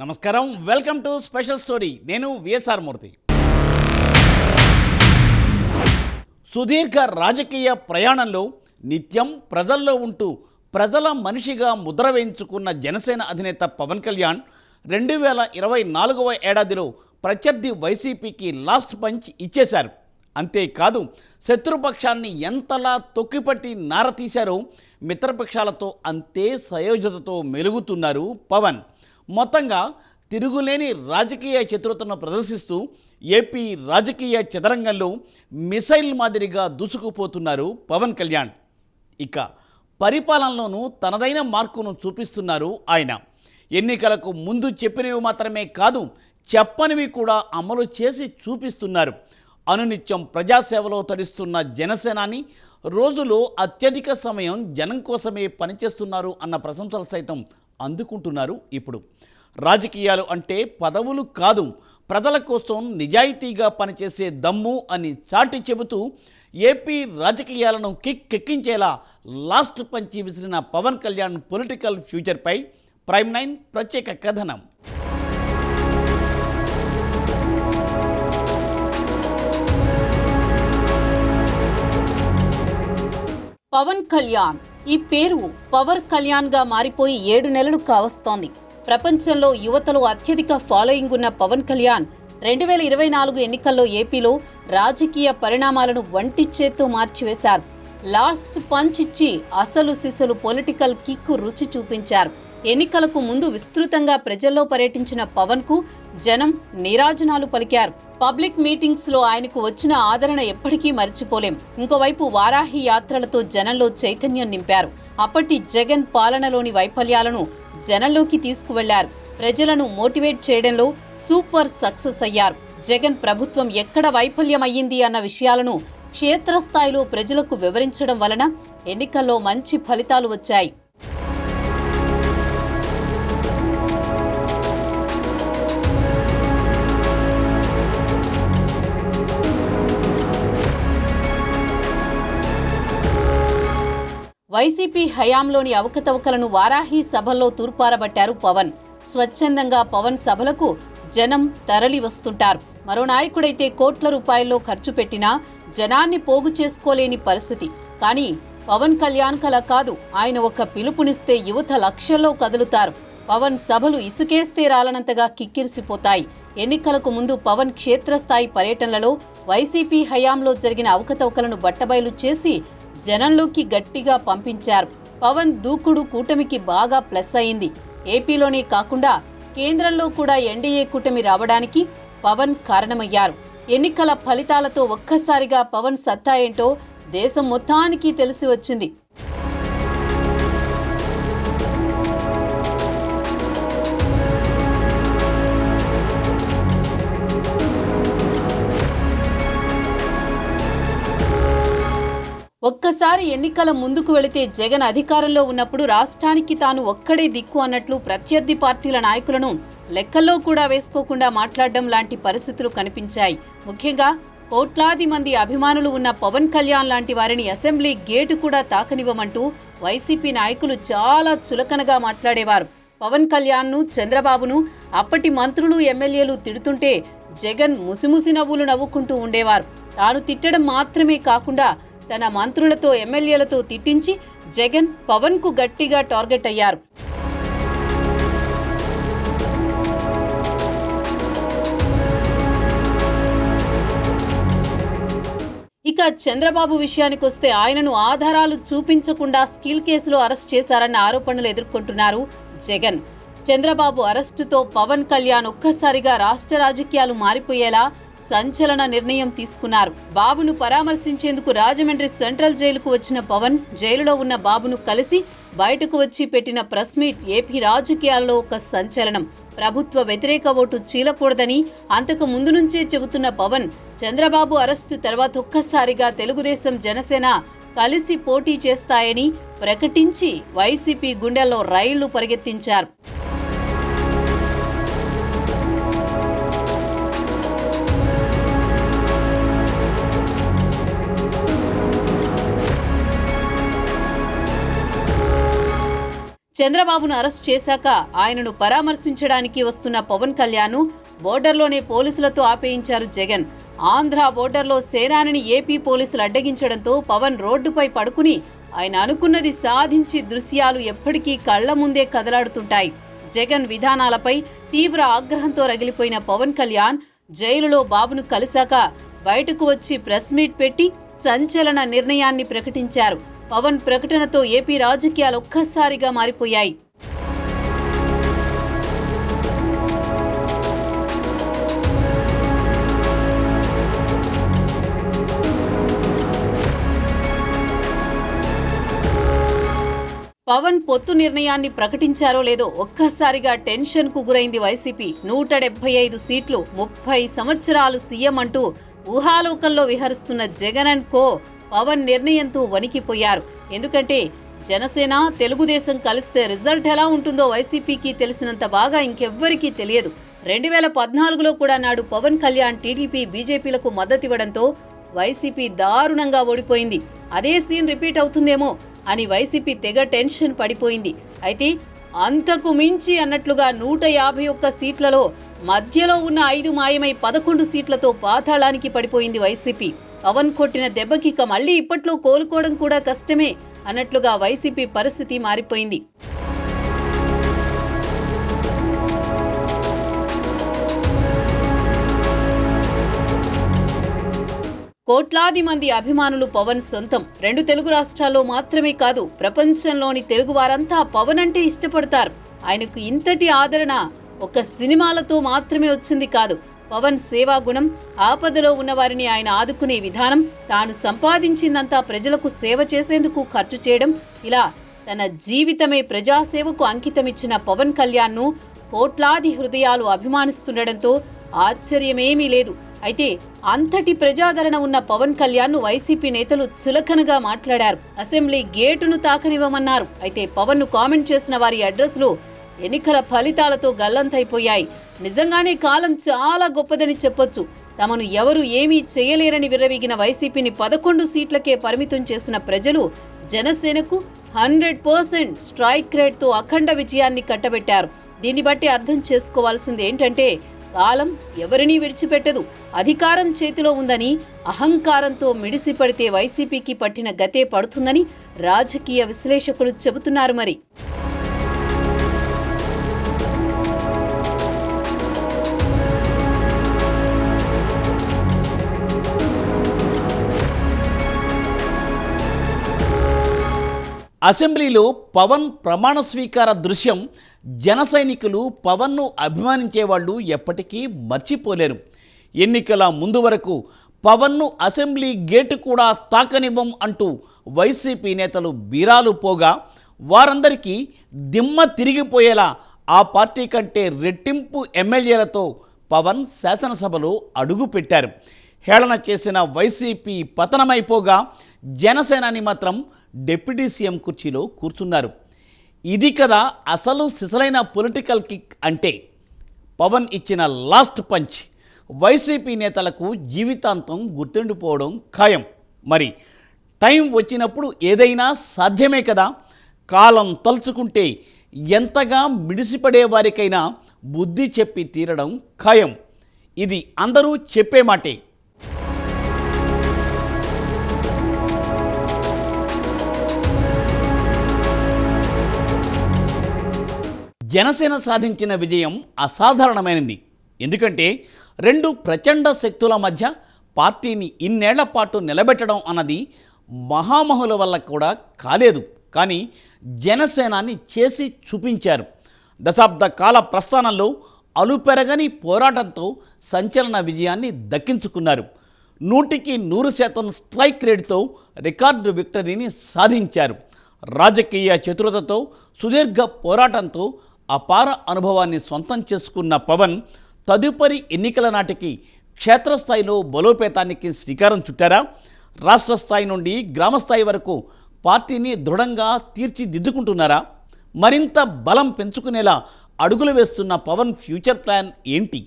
నమస్కారం, welcome to special story. నేను VSR మూర్తి. సుదీర్ఘ రాజకీయ ప్రయాణంలో నిత్యం ప్రజల్లో ఉంటూ ప్రజల మనిషిగా ముద్ర వేయించుకున్న జనసేన అధినేత పవన్ కళ్యాణ్ 2024వ ఏడాదిలో ప్రత్యర్థి వైసీపీకి లాస్ట్ పంచ్ ఇచ్చేశారు. అంతేకాదు, శత్రుపక్షాన్ని ఎంతలా తొక్కిపట్టి నారతీశారో మిత్రపక్షాలతో అంతే సయోజతతో మెలుగుతున్నారు పవన్. మొత్తంగా తిరుగులేని రాజకీయ చతురతను ప్రదర్శిస్తూ ఏపీ రాజకీయ చదరంగంలో మిసైల్ మాదిరిగా దూసుకుపోతున్నారు పవన్ కళ్యాణ్. ఇక పరిపాలనలోనూ తనదైన మార్కును చూపిస్తున్నారు ఆయన. ఎన్నికలకు ముందు చెప్పినవి మాత్రమే కాదు, చెప్పనివి కూడా అమలు చేసి చూపిస్తున్నారు. అనునిత్యం ప్రజాసేవలో తరిస్తున్న జనసేనాని రోజులో అత్యధిక సమయం జనం కోసమే పనిచేస్తున్నారు అన్న ప్రశంసలు సైతం అందుకుంటున్నారు. ఇప్పుడు రాజకీయాలు అంటే పదవులు కాదు, ప్రజల కోసం నిజాయితీగా పనిచేసే దమ్ము అని చాటి చెబుతూ ఏపీ రాజకీయాలను కిక్కెక్కించేలా లాస్ట్ పంచి విసిరిన పవన్ కళ్యాణ్ పొలిటికల్ ఫ్యూచర్పై ప్రైమ్9 ప్రత్యేక కథనం. పవన్ కళ్యాణ్ ఈ పేరు పవర్ కళ్యాణ్గా మారిపోయి 7 నెలలు కావస్తోంది. ప్రపంచంలో యువతలో అత్యధిక ఫాలోయింగ్ ఉన్న పవన్ కళ్యాణ్ 2024 ఎన్నికల్లో ఏపీలో రాజకీయ పరిణామాలను వంటి చేత్తో మార్చివేశారు. లాస్ట్ పంచ్ ఇచ్చి అసలు సిసలు పొలిటికల్ కిక్కు రుచి చూపించారు. ఎన్నికలకు ముందు విస్తృతంగా ప్రజల్లో పర్యటించిన పవన్ కు జనం నీరాజనాలు పలికారు. పబ్లిక్ మీటింగ్స్ లో ఆయనకు వచ్చిన ఆదరణ ఎప్పటికీ మర్చిపోలేం. ఇంకోవైపు వారాహి యాత్రలతో జనంలో చైతన్యం నింపారు. అప్పటి జగన్ పాలనలోని వైఫల్యాలను జనంలోకి తీసుకువెళ్లారు. ప్రజలను మోటివేట్ చేయడంలో సూపర్ సక్సెస్ అయ్యారు. జగన్ ప్రభుత్వం ఎక్కడ వైఫల్యం అయ్యింది అన్న విషయాలను క్షేత్రస్థాయిలో ప్రజలకు వివరించడం వలన ఎన్నికల్లో మంచి ఫలితాలు వచ్చాయి. వైసీపీ హయాంలోని అవకతవకలను వారాహి సభల్లో తూర్పారబట్టారు పవన్. స్వచ్ఛందంగా పవన్ సభలకు జనం తరలి వస్తుంటారు. మరో నాయకుడైతే కోట్ల రూపాయల్లో ఖర్చు పెట్టినా జనాన్ని పోగు చేసుకోలేని పరిస్థితి. కానీ పవన్ కళ్యాణ్ కల కాదు, ఆయన ఒక పిలుపునిస్తే యువత లక్షల్లో కదులుతారు. పవన్ సభలు ఇసుకేస్తే రాలనంతగా కిక్కిరిసిపోతాయి. ఎన్నికలకు ముందు పవన్ క్షేత్రస్థాయి పర్యటనలలో వైసీపీ హయాంలో జరిగిన అవకతవకలను బట్టబయలు చేసి జనంలోకి గట్టిగా పంపించారు. పవన్ దూకుడు కూటమికి బాగా ప్లస్ అయింది. ఏపీలోనే కాకుండా కేంద్రంలో కూడా ఎన్డీఏ కూటమి రావడానికి పవన్ కారణమయ్యారు. ఎన్నికల ఫలితాలతో ఒక్కసారిగా పవన్ సత్తా ఏంటో దేశం మొత్తానికి తెలిసి వచ్చింది. ఒక్కసారి ఎన్నికల ముందుకు వెళితే జగన్ అధికారంలో ఉన్నప్పుడు రాష్ట్రానికి తాను ఒక్కడే దిక్కు అన్నట్లు ప్రత్యర్థి పార్టీల నాయకులను లెక్కల్లో కూడా వేసుకోకుండా మాట్లాడడం లాంటి పరిస్థితులు కనిపించాయి. ముఖ్యంగా కోట్లాది మంది అభిమానులు ఉన్న పవన్ కళ్యాణ్ లాంటి వారిని అసెంబ్లీ గేటు కూడా తాకనివ్వమంటూ వైసీపీ నాయకులు చాలా చులకనగా మాట్లాడేవారు. పవన్ కళ్యాణ్ను, చంద్రబాబును అప్పటి మంత్రులు, ఎమ్మెల్యేలు తిడుతుంటే జగన్ ముసిముసి నవ్వులు నవ్వుకుంటూ ఉండేవారు. తాను తిట్టడం మాత్రమే కాకుండా తన మంత్రులతో, ఎమ్మెల్యేలతో తిట్టించి జగన్ పవన్ కు గట్టిగా టార్గెట్ అయ్యారు. ఇక చంద్రబాబు విషయానికొస్తే ఆయనను ఆధారాలు చూపించకుండా స్కిల్ కేసులో అరెస్ట్ చేశారన్న ఆరోపణలు ఎదుర్కొంటున్నారు జగన్. చంద్రబాబు అరెస్టుతో పవన్ కళ్యాణ్ ఒక్కసారిగా రాష్ట్ర రాజకీయాలు మారిపోయేలా సంచలన నిర్ణయం తీసుకున్నారు. బాబును పరామర్శించేందుకు రాజమండ్రి సెంట్రల్ జైలుకు వచ్చిన పవన్ జైలులో ఉన్న బాబును కలిసి బయటకు వచ్చి పెట్టిన ప్రెస్ మీట్ ఏపీ రాజకీయాల్లో ఒక సంచలనం. ప్రభుత్వ వ్యతిరేక ఓటు చీలకూడదని అంతకు ముందు నుంచే చెబుతున్న పవన్ చంద్రబాబు అరెస్టు తర్వాత ఒక్కసారిగా తెలుగుదేశం, జనసేన కలిసి పోటీ చేస్తాయని ప్రకటించి వైసీపీ గుండెల్లో రైళ్లు పరిగెత్తించారు. చంద్రబాబును అరెస్ట్ చేశాక ఆయనను పరామర్శించడానికి వస్తున్న పవన్ కళ్యాణ్ బోర్డర్లోనే పోలీసులతో ఆపేయించారు జగన్. ఆంధ్ర బోర్డర్లో సేనానిని ఏపీ పోలీసులు అడ్డగించడంతో పవన్ రోడ్డుపై పడుకుని ఆయన అనుకున్నది సాధించి దృశ్యాలు ఎప్పటికీ కళ్ల ముందే కదలాడుతుంటాయి. జగన్ విధానాలపై తీవ్ర ఆగ్రహంతో రగిలిపోయిన పవన్ కళ్యాణ్ జైలులో బాబును కలిశాక బయటకు వచ్చి ప్రెస్ మీట్ పెట్టి సంచలన నిర్ణయాన్ని ప్రకటించారు. పవన్ ప్రకటనతో ఏపీ రాజకీయాలు ఒక్కసారిగా మారిపోయాయి. పవన్ పొత్తు నిర్ణయాన్ని ప్రకటించారో లేదో ఒక్కసారిగా టెన్షన్కు గురైంది వైసీపీ. 175 సీట్లు, 30 సంవత్సరాలు సీఎం అంటూ ఊహాలోకంలో విహరిస్తున్న జగన్ అండ్ కో పవన్ నిర్ణయంతో వణికిపోయారు. ఎందుకంటే జనసేన, తెలుగుదేశం కలిస్తే రిజల్ట్ ఎలా ఉంటుందో వైసీపీకి తెలిసినంత బాగా ఇంకెవ్వరికీ తెలియదు. 2014లో కూడా నాడు పవన్ కళ్యాణ్ టీడీపీ, బీజేపీలకు మద్దతివ్వడంతో వైసీపీ దారుణంగా ఓడిపోయింది. అదే సీన్ రిపీట్ అవుతుందేమో అని వైసీపీ తెగ టెన్షన్ పడిపోయింది. అయితే అంతకు మించి అన్నట్లుగా 151 సీట్లలో మధ్యలో ఉన్న 5 మాయమై 11 సీట్లతో పాతాళానికి పడిపోయింది వైసీపీ. పవన్ కొట్టిన దెబ్బకి ఇక మళ్లీ ఇప్పట్లో కోలుకోవడం కూడా కష్టమే అన్నట్లుగా వైసీపీ పరిస్థితి మారిపోయింది. కోట్లాది మంది అభిమానులు పవన్ సొంతం. 2 తెలుగు రాష్ట్రాల్లో మాత్రమే కాదు, ప్రపంచంలోని తెలుగు వారంతా పవన్ అంటే ఇష్టపడతారు. ఆయనకు ఇంతటి ఆదరణ ఒక సినిమాలతో మాత్రమే వచ్చింది కాదు. పవన్ సేవా గుణం, ఆపదలో ఉన్నవారిని ఆయన ఆదుకునే విధానం, తాను సంపాదించిందంతా ప్రజలకు సేవ చేసేందుకు ఖర్చు చేయడం, ఇలా తన జీవితమే ప్రజాసేవకు అంకితమిచ్చిన పవన్ కళ్యాణ్ను కోట్లాది హృదయాలు అభిమానిస్తుండడంతో ఆశ్చర్యమేమీ లేదు. అయితే అంతటి ప్రజాదరణ ఉన్న పవన్ కళ్యాణ్ను వైసీపీ నేతలు చులకనగా మాట్లాడారు. అసెంబ్లీ గేటును తాకనివ్వమన్నారు. అయితే పవన్ను కామెంట్ చేసిన వారి అడ్రస్లు ఎన్నికల ఫలితాలతో గల్లంతైపోయాయి. నిజంగానే కాలం చాలా గొప్పదని చెప్పొచ్చు. తమను ఎవరు ఏమీ చేయలేరని విర్రవీగిన వైసీపీని 11 సీట్లకే పరిమితం చేసిన ప్రజలు జనసేనకు 100% స్ట్రైక్ రేట్తో అఖండ విజయాన్ని కట్టబెట్టారు. దీన్ని బట్టి అర్థం చేసుకోవాల్సింది ఏంటంటే కాలం ఎవరినీ విడిచిపెట్టదు. అధికారం చేతిలో ఉందని అహంకారంతో మిడిసిపడితే వైసీపీకి పట్టిన గతే పడుతుందని రాజకీయ విశ్లేషకులు చెబుతున్నారు. మరి అసెంబ్లీలో పవన్ ప్రమాణ స్వీకార దృశ్యం జన సైనికులు పవన్ను అభిమానించే వాళ్ళు ఎప్పటికీ మర్చిపోలేరు. ఎన్నికల ముందు వరకు పవన్ను అసెంబ్లీ గేటు కూడా తాకనివ్వం అంటూ వైసీపీ నేతలు బీరాలు పోగా వారందరికీ దిమ్మ తిరిగిపోయేలా ఆ పార్టీ కంటే రెట్టింపు ఎమ్మెల్యేలతో పవన్ శాసనసభలో అడుగుపెట్టారు. హేళన చేసిన వైసీపీ పతనమైపోగా జనసేనాని మాత్రం డిప్యూటీ సీఎం కుర్చీలో కూర్చున్నారు. ఇది కదా అసలు సిసలైన పొలిటికల్ కిక్ అంటే. పవన్ ఇచ్చిన లాస్ట్ పంచ్ వైసీపీ నేతలకు జీవితాంతం గుర్తుండిపోవడం ఖాయం. మరి టైం వచ్చినప్పుడు ఏదైనా సాధ్యమే కదా. కాలం తలుచుకుంటే ఎంతగా మిడిసిపడే వారికైనా బుద్ధి చెప్పి తీరడం ఖాయం. ఇది అందరూ చెప్పే మాటే. జనసేన సాధించిన విజయం అసాధారణమైనది. ఎందుకంటే 2 ప్రచండ శక్తుల మధ్య పార్టీని ఇన్నేళ్ల పాటు నిలబెట్టడం అన్నది మహామహుల వల్ల కూడా కాలేదు. కానీ జనసేనాన్ని చేసి చూపించారు. దశాబ్ద కాల ప్రస్థానంలో అలుపెరగని పోరాటంతో సంచలన విజయాన్ని దక్కించుకున్నారు. 100% స్ట్రైక్ రేట్తో రికార్డు విక్టరీని సాధించారు. రాజకీయ చతురతతో, సుదీర్ఘ పోరాటంతో అపార అనుభవాన్ని సొంతం చేసుకున్న పవన్ తదుపరి ఎన్నికల నాటికి క్షేత్రస్థాయిలో బలోపేతానికి శ్రీకారం చుట్టారా? రాష్ట్ర స్థాయి నుండి గ్రామస్థాయి వరకు పార్టీని దృఢంగా తీర్చిదిద్దుకుంటున్నారా? మరింత బలం పెంచుకునేలా అడుగులు వేస్తున్న పవన్ ఫ్యూచర్ ప్లాన్ ఏంటి?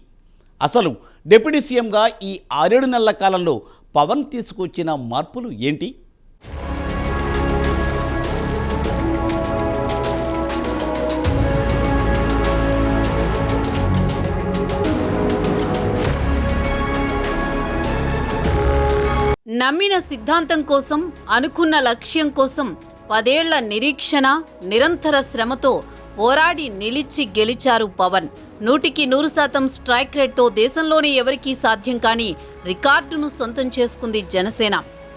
అసలు డిప్యూటీ సీఎంగా ఈ 6-7 నెలల కాలంలో పవన్ తీసుకొచ్చిన మార్పులు ఏంటి? నమ్మిన సిద్ధాంతం కోసం, అనుకున్న లక్ష్యం కోసం 10 ఏళ్ల నిరీక్షణ, నిరంతర శ్రమతో పోరాడి నిలిచి గెలిచారు పవన్. 100% స్ట్రైక్ రేట్తో దేశంలోనే ఎవరికీ సాధ్యం కాని రికార్డును సొంతం చేసుకుంది జనసేన.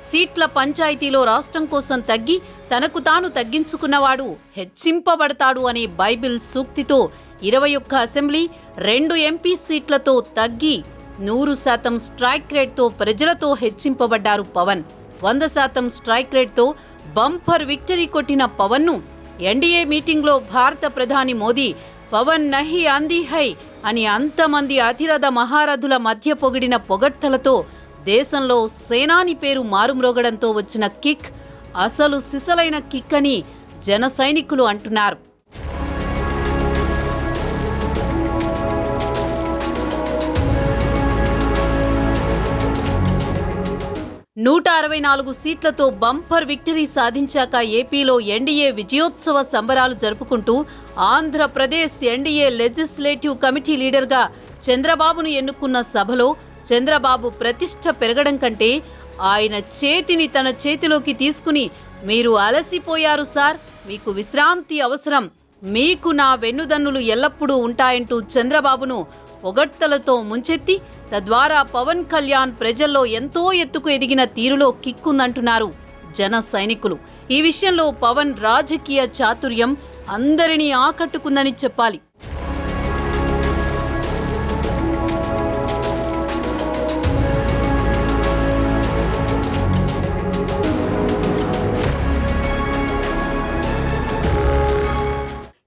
సీట్ల పంచాయతీలో రాష్ట్రం కోసం తగ్గి తనకు తాను తగ్గించుకున్నవాడు హెచ్చింపబడతాడు అనే బైబిల్ సూక్తితో 21 అసెంబ్లీ, 2 ఎంపీ సీట్లతో తగ్గి 100% స్ట్రైక్ రేట్తో ప్రజలతో హెచ్చింపబడ్డారు పవన్. 100% స్ట్రైక్ రేట్తో బంపర్ విక్టరీ కొట్టిన పవన్ను ఎన్డీఏ మీటింగ్లో భారత ప్రధాని మోదీ పవన్ నహి ఆంధీ హై అని అంతమంది అతిరథ మహారథుల మధ్య పొగిడిన పొగడ్తలతో దేశంలో సేనాని పేరు మారుమ్రోగడంతో వచ్చిన కిక్ అసలు సిసలైన కిక్ అని జన సైనికులు అంటున్నారు. నూట 64 సీట్లతో బంపర్ విక్టరీ సాధించాక ఏపీలో ఎన్డీఏ విజయోత్సవ సంబరాలు జరుపుకుంటూ ఆంధ్రప్రదేశ్ ఎన్డీఏ లెజిస్లేటివ్ కమిటీ లీడర్గా చంద్రబాబును ఎన్నుకున్న సభలో చంద్రబాబు ప్రతిష్ఠ పెరగడం కంటే ఆయన చేతిని తన చేతిలోకి తీసుకుని మీరు అలసిపోయారు సార్, మీకు విశ్రాంతి అవసరం, మీకు నా వెన్నుదన్నులు ఎల్లప్పుడూ ఉంటాయంటూ చంద్రబాబును పొగడ్తలతో ముంచెత్తి తద్వారా పవన్ కళ్యాణ్ ప్రజల్లో ఎంతో ఎత్తుకు ఎదిగిన తీరులో కిక్కుందంటున్నారు జన సైనికులు. ఈ విషయంలో పవన్ రాజకీయ చాతుర్యం అందరినీ ఆకట్టుకుందని చెప్పాలి.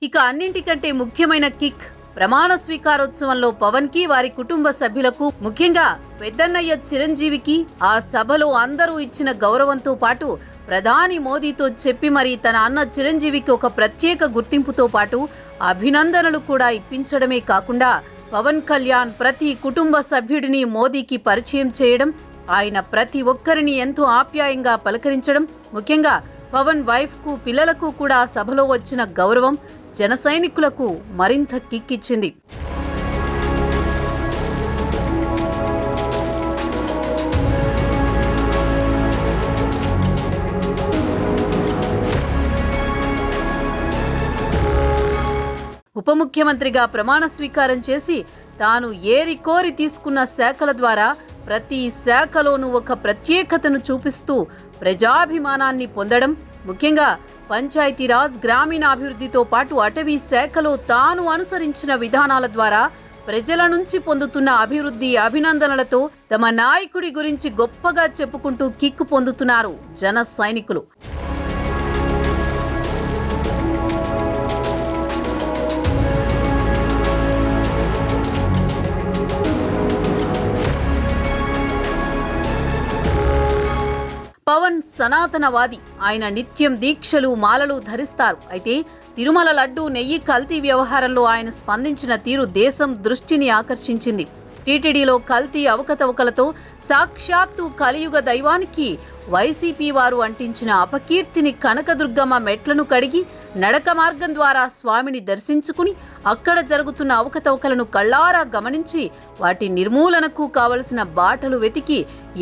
ఇక అన్నింటికంటే ముఖ్యమైన కిక్ ప్రమాణ స్వీకారోత్సవంలో పవన్ కి, వారి కుటుంబ సభ్యులకు, ముఖ్యంగా పెద్దన్నయ్య చిరంజీవికి ఆ సభలో అందరూ ఇచ్చిన గౌరవంతో పాటు ప్రధాని మోదీతో చెప్పి మరి తన అన్న చిరంజీవికి ఒక ప్రత్యేక గుర్తింపుతో పాటు అభినందనలు కూడా ఇప్పించడమే కాకుండా పవన్ కళ్యాణ్ ప్రతి కుటుంబ సభ్యుడిని మోదీకి పరిచయం చేయడం, ఆయన ప్రతి ఒక్కరిని ఎంతో ఆప్యాయంగా పలకరించడం, ముఖ్యంగా పవన్ వైఫ్ కు, పిల్లలకు కూడా సభలో వచ్చిన గౌరవం జన సైనికులకు మరింత కిక్కిచ్చింది. ఉప ముఖ్యమంత్రిగా ప్రమాణ స్వీకారం చేసి తాను ఏరికోరి తీసుకున్న శాఖల ద్వారా ప్రతి శాఖలోనూ ఒక ప్రత్యేకతను చూపిస్తూ ప్రజాభిమానాన్ని పొందడం, ముఖ్యంగా పంచాయతీరాజ్, గ్రామీణాభివృద్ధితో పాటు అటవీ శాఖలో తాను అనుసరించిన విధానాల ద్వారా ప్రజల నుంచి పొందుతున్న అభివృద్ధి, అభినందనలతో తమ నాయకుడి గురించి గొప్పగా చెప్పుకుంటూ కిక్కు పొందుతున్నారు జన సైనికులు. పవన్ సనాతనవాది. ఆయన నిత్యం దీక్షలు, మాలలు ధరిస్తారు. అయితే తిరుమల లడ్డు, నెయ్యి కల్తీ వ్యవహారంలో ఆయన స్పందించిన తీరు దేశం దృష్టిని ఆకర్షించింది. టీటీడీలో కల్తీ అవకతవకలతో సాక్షాత్తు కలియుగ దైవానికి వైసీపీ వారు అంటించిన అపకీర్తిని కనకదుర్గమ్మ మెట్లను కడిగి నడక మార్గం ద్వారా స్వామిని దర్శించుకుని అక్కడ జరుగుతున్న అవకతవకలను కళ్ళారా గమనించి వాటి నిర్మూలనకు కావలసిన బాటలు వెతికి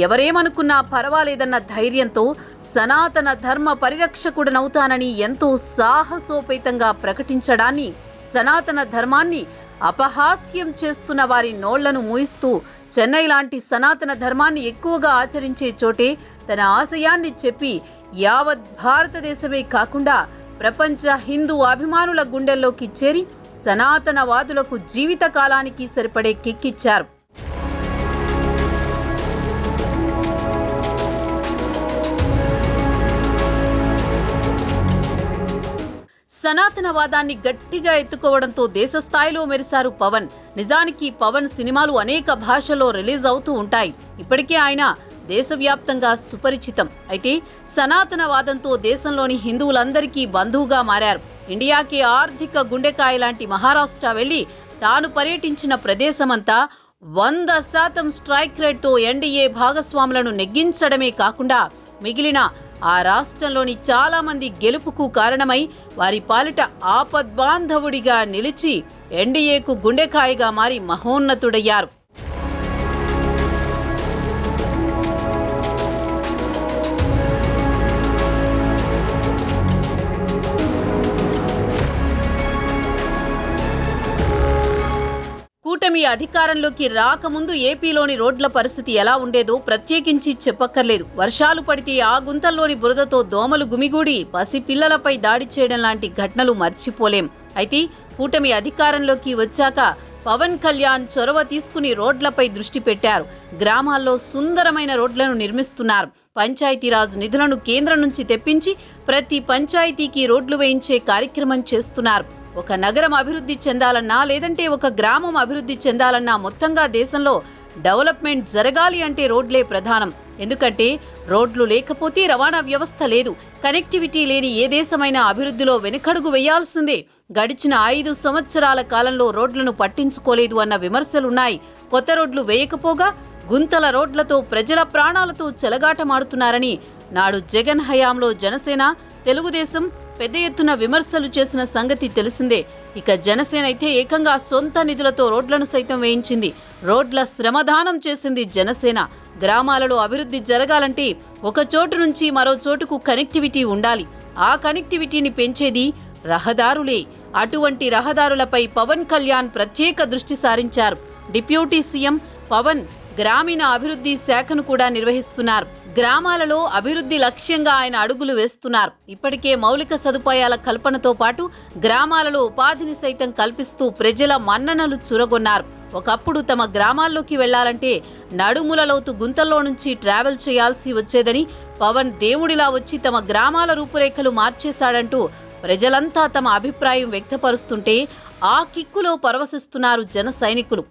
ఎవరేమనుకున్నా పర్వాలేదన్న ధైర్యంతో సనాతన ధర్మ పరిరక్షకుడనవుతానని ఎంతో సాహసోపేతంగా ప్రకటించడాన్ని, సనాతన ధర్మాన్ని అపహాస్యం చేస్తున్న వారి నోళ్లను మూయిస్తూ చెన్నై లాంటి సనాతన ధర్మాన్ని ఎక్కువగా ఆచరించే చోటే తన ఆశయాన్ని చెప్పి యావత్ భారతదేశమే కాకుండా ప్రపంచ హిందూ అభిమానుల గుండెల్లోకి చేరి సనాతనవాదులకు జీవితకాలానికి సరిపడే కిక్కిచ్చారు. సనాతనవాదాన్ని గట్టిగా ఎత్తుకోవడంతో దేశస్థాయిలో మెరిశారు పవన్. నిజానికి పవన్ సినిమాలు అనేక భాషల్లో రిలీజ్ అవుతూ ఉంటాయి. ఇప్పటికే ఆయన దేశవ్యాప్తంగా సుపరిచితం. అయితే సనాతనవాదంతో దేశంలోని హిందువులందరికీ బంధువుగా మారారు. ఇండియాకి ఆర్థిక గుండెకాయ లాంటి మహారాష్ట్ర వెళ్లి తాను పర్యటించిన ప్రదేశమంతా 100% స్ట్రైక్ రేట్తో ఎన్డీఏ భాగస్వాములను నెగ్గించడమే కాకుండా మిగిలిన ఆ రాష్ట్రంలోని చాలా మంది గెలుపుకు కారణమై వారి పాలిట ఆపద్బాంధవుడిగా నిలిచి ఎన్డీఏకు గుండెకాయగా మారి మహోన్నతుడయ్యారు. కూటమి అధికారంలోకి రాకముందు ఏపీలోని రోడ్ల పరిస్థితి ఎలా ఉండేదో ప్రత్యేకించి చెప్పక్కర్లేదు. వర్షాలు పడితే ఆ గుంతల్లోని బురదతో దోమలు గుమిగూడి పసిపిల్లలపై దాడి చేయడం లాంటి ఘటనలు మర్చిపోలేం. అయితే కూటమి అధికారంలోకి వచ్చాక పవన్ కళ్యాణ్ చొరవ తీసుకుని రోడ్లపై దృష్టి పెట్టారు. గ్రామాల్లో సుందరమైన రోడ్లను నిర్మిస్తున్నారు. పంచాయతీరాజ్ నిధులను కేంద్రం నుంచి తెప్పించి ప్రతి పంచాయతీకి రోడ్లు వేయించే కార్యక్రమం చేస్తున్నారు. ఒక నగరం అభివృద్ధి చెందాలన్నా, లేదంటే ఒక గ్రామం అభివృద్ధి చెందాలన్నా మొత్తంగా దేశంలో డెవలప్మెంట్ జరగాలి అంటే రోడ్లే ప్రధానం. ఎందుకంటే రోడ్లు లేకపోతే రవాణా వ్యవస్థ లేదు. కనెక్టివిటీ లేని ఏ దేశమైనా అభివృద్ధిలో వెనుకడుగు వేయాల్సిందే. గడిచిన 5 సంవత్సరాల కాలంలో రోడ్లను పట్టించుకోలేదు అన్న విమర్శలున్నాయి. కొత్త రోడ్లు వేయకపోగా గుంతల రోడ్లతో ప్రజల ప్రాణాలతో చెలగాటమాడుతున్నారని నాడు జగన్ హయాంలో జనసేన, తెలుగుదేశం పెద్ద ఎత్తున విమర్శలు చేసిన సంగతి తెలిసిందే. ఇక జనసేన అయితే ఏకంగా సొంత నిధులతో రోడ్లను సైతం వేయించింది. రోడ్ల శ్రమదానం చేసింది జనసేన. గ్రామాలలో అభివృద్ధి జరగాలంటే ఒక చోటు నుంచి మరో చోటుకు కనెక్టివిటీ ఉండాలి. ఆ కనెక్టివిటీని పెంచేది రహదారులే. అటువంటి రహదారులపై పవన్ కళ్యాణ్ ప్రత్యేక దృష్టి సారించారు. డిప్యూటీ సీఎం పవన్ గ్రామీణ అభివృద్ధి శాఖను కూడా నిర్వహిస్తున్నారు. గ్రామాలలో అభివృద్ధి లక్ష్యంగా ఆయన అడుగులు వేస్తున్నారు. ఇప్పటికే మౌలిక సదుపాయాల కల్పనతో పాటు గ్రామాలలో ఉపాధిని సైతం కల్పిస్తూ ప్రజల మన్ననలు చురగొన్నారు. ఒకప్పుడు తమ గ్రామాల్లోకి వెళ్లాలంటే నడుముల లోతు గుంతల్లో నుంచి ట్రావెల్ చేయాల్సి వచ్చేదని, పవన్ దేవుడిలా వచ్చి తమ గ్రామాల రూపురేఖలు మార్చేశాడంటూ ప్రజలంతా తమ అభిప్రాయం వ్యక్తపరుస్తుంటే ఆ కిక్కులో పరవశిస్తున్నారు జన సైనికులు.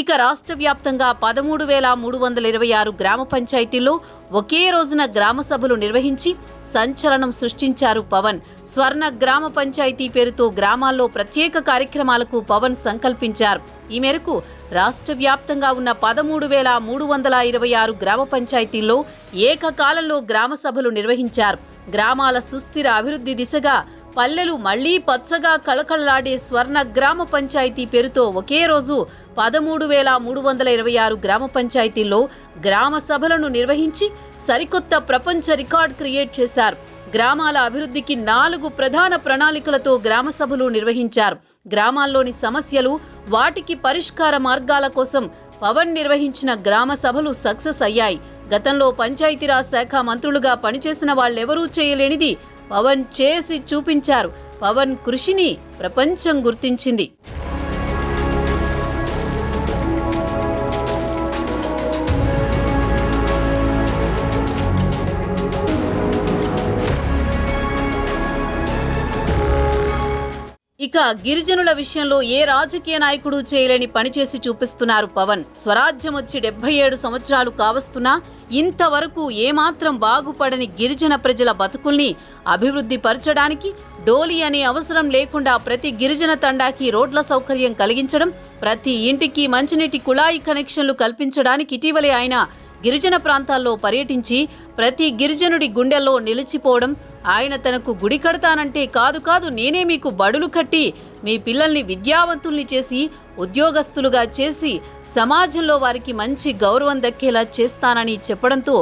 ఇక రాష్ట్ర వ్యాప్తంగా 13,326 గ్రామ పంచాయతీల్లో ఒకే రోజున గ్రామ సభలు నిర్వహించి సంచలనం సృష్టించారు పవన్. స్వర్ణ గ్రామ పంచాయతీ పేరుతో గ్రామాల్లో ప్రత్యేక కార్యక్రమాలకు పవన్ సంకల్పించారు. ఈ మేరకు రాష్ట్ర వ్యాప్తంగా ఉన్న 13,326 గ్రామ పంచాయతీల్లో ఏకకాలంలో గ్రామ సభలు నిర్వహించారు. గ్రామాల సుస్థిర అభివృద్ధి దిశగా పల్లెలు మళ్లీ పచ్చగా కళకళలాడే స్వర్ణ గ్రామ పంచాయతీ పేరుతో ఒకే రోజు 13,326 గ్రామ పంచాయతీల్లో గ్రామ సభలను నిర్వహించి సరికొత్త ప్రపంచ రికార్డ్ క్రియేట్ చేశారు. గ్రామాల అభివృద్ధికి 4 ప్రధాన ప్రణాళికలతో గ్రామ సభలు నిర్వహించారు. గ్రామాల్లోని సమస్యలు, వాటికి పరిష్కార మార్గాల కోసం పవన్ నిర్వహించిన గ్రామ సభలు సక్సెస్ అయ్యాయి. గతంలో పంచాయతీరాజ్ శాఖ మంత్రులుగా పనిచేసిన వాళ్ళెవరూ చేయలేనిది పవన్ చేసి చూపించారు. పవన్ కృషిని ప్రపంచం గుర్తించింది. ఇక గిరిజనుల విషయంలో ఏ రాజకీయ నాయకుడు చేయలేని పనిచేసి చూపిస్తున్నారు పవన్. స్వరాజ్యం వచ్చి 77 సంవత్సరాలు కావస్తున్నా ఇంతవరకు ఏమాత్రం బాగుపడని గిరిజన ప్రజల బతుకుల్ని అభివృద్ధి పరచడానికి డోలీ అనే అవసరం లేకుండా ప్రతి గిరిజన తండాకి రోడ్ల సౌకర్యం కలిగించడం, ప్రతి ఇంటికి మంచినీటి కుళాయి కనెక్షన్లు కల్పించడానికి ఇటీవలే ఆయన గిరిజన ప్రాంతాల్లో పర్యటించి ప్రతి గిరిజనుడి గుండెల్లో నిలిచిపోవడం, ఆయన తనకు గుడి కడతానంటే కాదు నేనే మీకు బడులు కట్టి మీ పిల్లల్ని విద్యావంతుల్ని చేసి ఉద్యోగస్తులుగా చేసి సమాజంలో వారికి మంచి గౌరవం దక్కేలా చేస్తానని చెప్పడంతో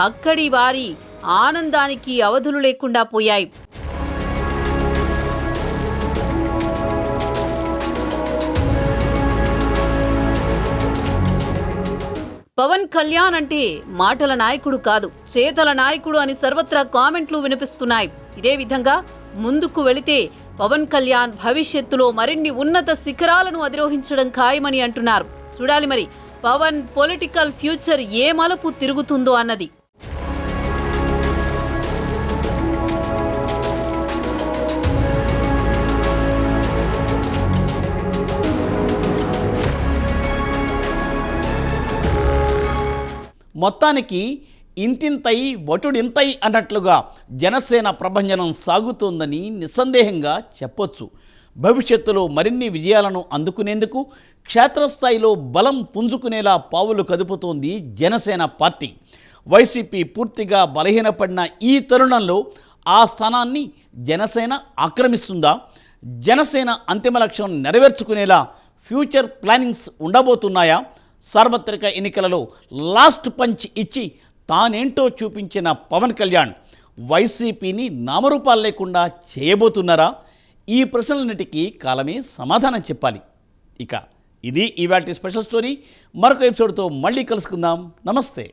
అక్కడి వారి ఆనందానికి అవధులు లేకుండా పోయాయి. పవన్ కళ్యాణ్ అంటే మాటల నాయకుడు కాదు, చేతల నాయకుడు అని సర్వత్రా కామెంట్లు వినిపిస్తున్నాయి. ఇదే విధంగా ముందుకు వెళితే పవన్ కళ్యాణ్ భవిష్యత్తులో మరిన్ని ఉన్నత శిఖరాలను అధిరోహించడం ఖాయమని అంటున్నారు. చూడాలి మరి పవన్ పొలిటికల్ ఫ్యూచర్ ఏ మలుపు తిరుగుతుందో అన్నది. మొత్తానికి ఇంతింతై వటుడింతై అన్నట్లుగా జనసేన ప్రభంజనం సాగుతోందని నిస్సందేహంగా చెప్పొచ్చు. భవిష్యత్తులో మరిన్ని విజయాలను అందుకునేందుకు క్షేత్రస్థాయిలో బలం పుంజుకునేలా పావులు కదుపుతోంది జనసేన పార్టీ. వైసీపీ పూర్తిగా బలహీనపడిన ఈ తరుణంలో ఆ స్థానాన్ని జనసేన ఆక్రమిస్తుందా? జనసేన అంతిమ లక్ష్యం నెరవేర్చుకునేలా ఫ్యూచర్ ప్లానింగ్స్ ఉండబోతున్నాయా? సార్వత్రిక ఎన్నికలలో లాస్ట్ పంచ్ ఇచ్చి తానేంటో చూపించిన పవన్ కళ్యాణ్ వైసీపీని నామరూపాలు లేకుండా చేయబోతున్నారా? ఈ ప్రశ్నలన్నిటికీ కాలమే సమాధానం చెప్పాలి. ఇక ఇది ఇవాల్టి స్పెషల్ స్టోరీ. మరొక ఎపిసోడ్తో మళ్ళీ కలుసుకుందాం. నమస్తే.